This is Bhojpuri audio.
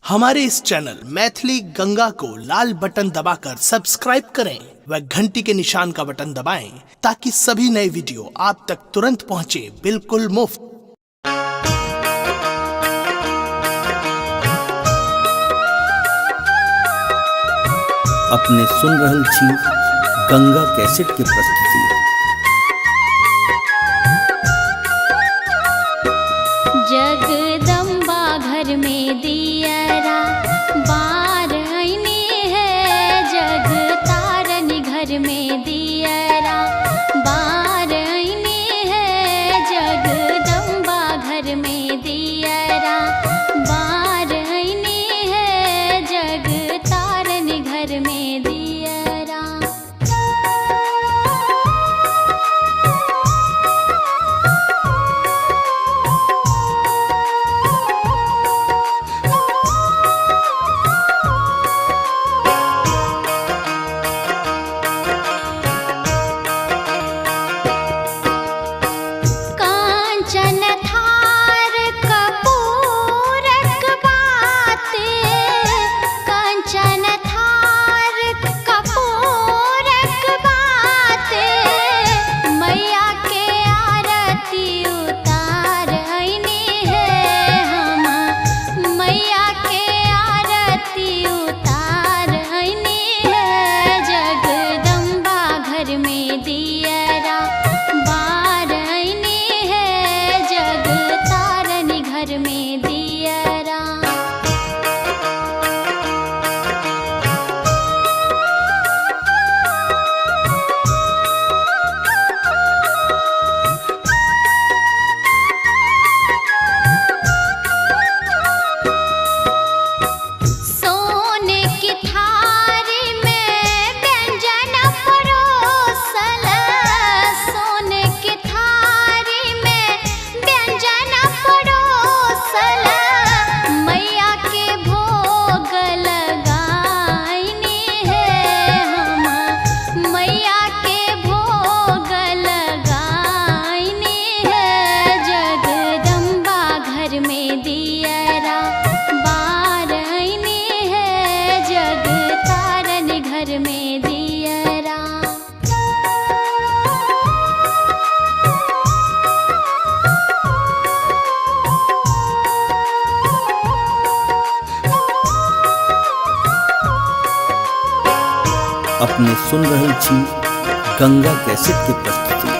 हमारे इस चैनल मैथिली गंगा को लाल बटन दबाकर सब्सक्राइब करें व घंटी के निशान का बटन दबाएं ताकि सभी नए वीडियो आप तक तुरंत पहुंचे बिल्कुल मुफ्त। अपने सुन रहल छी गंगा कैसेट के प्रस्तुति। जगदम्बा घर में दियरा बार आईने है, जग तारन घर में दियरा बार आईने है, जगदम्बा घर में दियरा बार आईने है, जग तारन घर में दियरा। कांचन थार कपूरक बाते, कांचन थार कपूरक बाते, मैया के आरती उतार आईने है हम, मैया के आरती उतार आईने है, जगदम्बा घर में दियरा बार आईने है, जग तारन घर में दियरा। सोने की थारी में व्यंजन परोसल, सोने की थारी में व्यंजन परोसल, मैया के भोग लगाईने है हम, मैया के भोग लगाईने है, जगदम्बा घर में दियरा बार आईने है, जग तारन घर में दियरा। अपने सुन रहल छी गंगा कैसेट के प्रस्तुति।